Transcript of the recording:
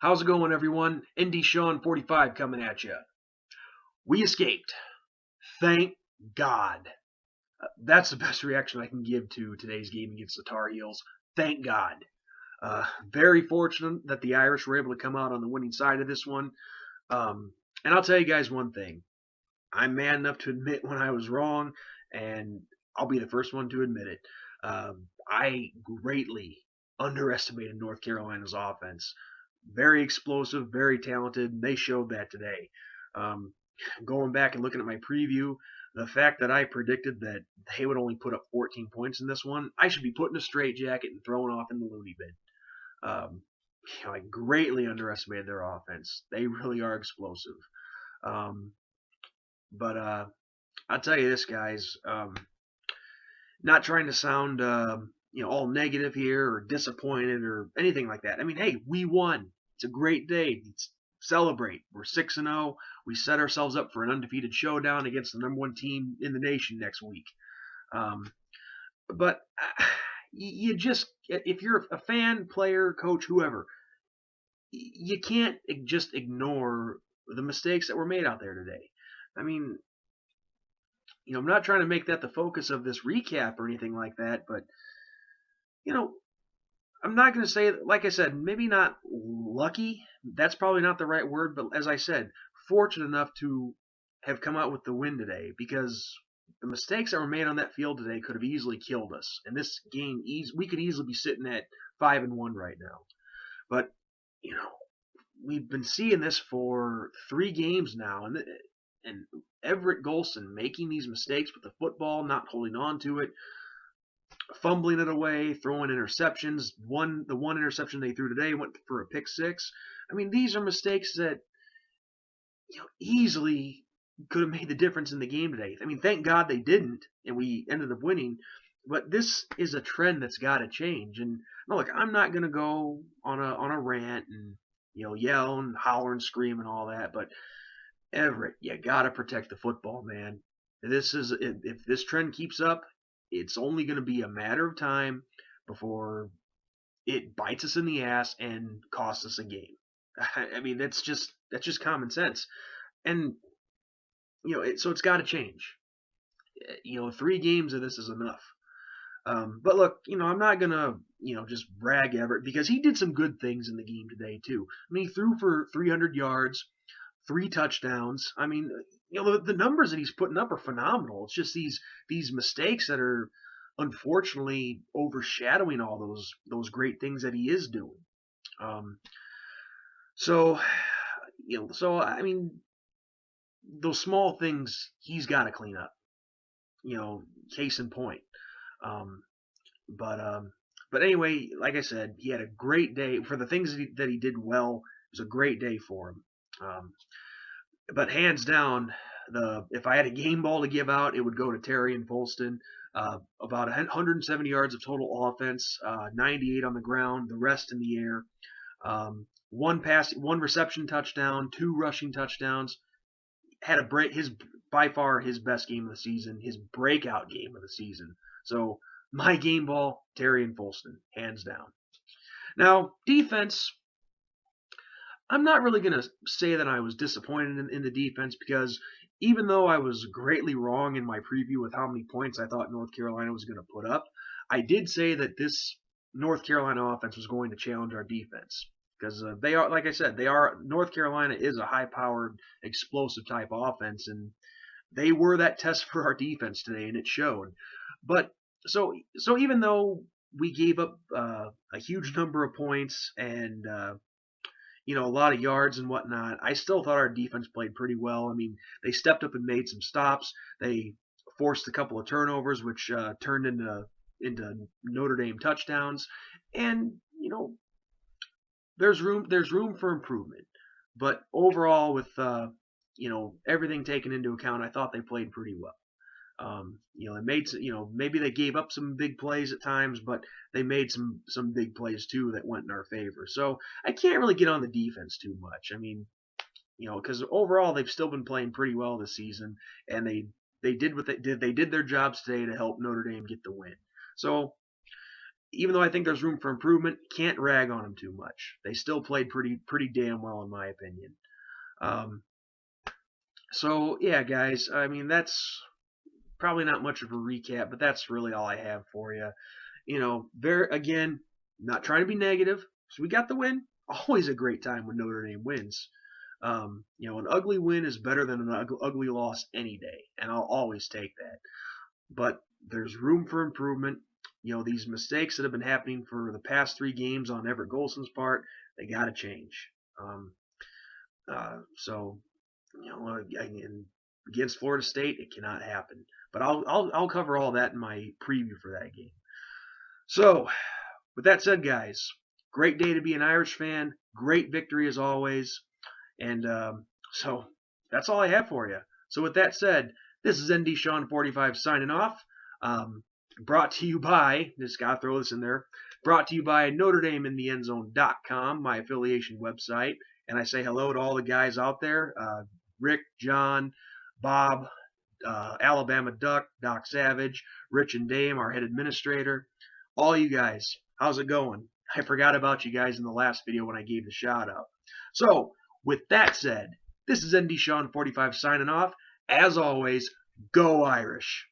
How's it going, everyone? Indy Sean 45 coming at you. We escaped. Thank God. That's the best reaction I can give to today's game against the Tar Heels. Thank God. Very fortunate that the Irish were able to come out on the winning side of this one. And I'll tell you guys one thing. I'm man enough to admit when I was wrong, and I'll be the first one to admit it. I greatly underestimated North Carolina's offense. Very explosive, very talented. And they showed that today. Um, Going back and looking at my preview, the fact that I predicted that they would only put up 14 points in this one, I should be put in a straitjacket and thrown off in the loony bin. Um, I greatly underestimated their offense. They really are explosive. Um, but I'll tell you this, guys. Not trying to sound all negative here or disappointed or anything like that. I mean, hey, we won. It's a great day. Celebrate. We're 6-0. We set ourselves up for an undefeated showdown against the number one team in the nation next week. But you just, if you're a fan, player, coach, whoever, you can't just ignore the mistakes that were made out there today. I mean, I'm not trying to make that the focus of this recap or anything like that, but I'm not going to say, like I said, maybe not lucky. That's probably not the right word, but as I said, fortunate enough to have come out with the win today, because the mistakes that were made on that field today could have easily killed us. And this game, we could easily be sitting at 5-1 right now. But we've been seeing this for 3 games now, and Everett Golson making these mistakes with the football, not holding on to it, fumbling it away, throwing interceptions. The one interception they threw today went for a pick six. I mean, these are mistakes that easily could have made the difference in the game today. I mean, thank God they didn't, and we ended up winning. But this is a trend that's got to change. And no, look, I'm not going to go on a rant and yell and holler and scream and all that. But Everett, you got to protect the football, man. If this trend keeps up, it's only going to be a matter of time before it bites us in the ass and costs us a game. I mean, that's just common sense, and so it's got to change. 3 games of this is enough. But look, I'm not gonna just brag Everett, because he did some good things in the game today too. I mean, he threw for 300 yards, 3 touchdowns. I mean, the numbers that he's putting up are phenomenal. It's just these mistakes that are unfortunately overshadowing all those great things that he is doing. So I mean, those small things he's got to clean up. Case in point. Um, but anyway, like I said, he had a great day for the things that he did well. It was a great day for him. But hands down, if I had a game ball to give out, it would go to Terry and Folston. About 170 yards of total offense, 98 on the ground, the rest in the air. One reception touchdown, 2 rushing touchdowns. Had by far his best game of the season, his breakout game of the season. So my game ball, Terry and Folston, hands down. Now, defense, I'm not really going to say that I was disappointed in the defense, because even though I was greatly wrong in my preview with how many points I thought North Carolina was going to put up, I did say that this North Carolina offense was going to challenge our defense, because they are, like I said, North Carolina is a high-powered, explosive type offense, and they were that test for our defense today, and it showed. But so even though we gave up a huge number of points and a lot of yards and whatnot, I still thought our defense played pretty well. I mean, they stepped up and made some stops. They forced a couple of turnovers, which turned into Notre Dame touchdowns. And there's room for improvement. But overall, with everything taken into account, I thought they played pretty well. They made maybe they gave up some big plays at times, but they made some big plays too that went in our favor. So I can't really get on the defense too much. I mean, because overall they've still been playing pretty well this season, and they did what they did. They did their jobs today to help Notre Dame get the win. So even though I think there's room for improvement, can't rag on them too much. They still played pretty damn well in my opinion. Um, so yeah, guys, I mean that's probably not much of a recap, but that's really all I have for you. You know, very again, not trying to be negative. So we got the win. Always a great time when Notre Dame wins. You know, an ugly win is better than an ugly loss any day, and I'll always take that. But there's room for improvement. You know, these mistakes that have been happening for the past 3 games on Everett Golson's part, they got to change. So, you know, again, against Florida State, it cannot happen. But I'll cover all that in my preview for that game. So, with that said, guys, great day to be an Irish fan. Great victory as always. And so that's all I have for you. So with that said, this is ND Sean 45 signing off. Brought to you by, just gotta throw this in there, brought to you by Notre Dame in the Endzone.com, my affiliation website. And I say hello to all the guys out there, Rick, John, Bob, Alabama Duck, Doc Savage, Rich and Dame, our head administrator. All you guys, how's it going? I forgot about you guys in the last video when I gave the shout out. So, with that said, this is ND Sean 45 signing off. As always, go Irish.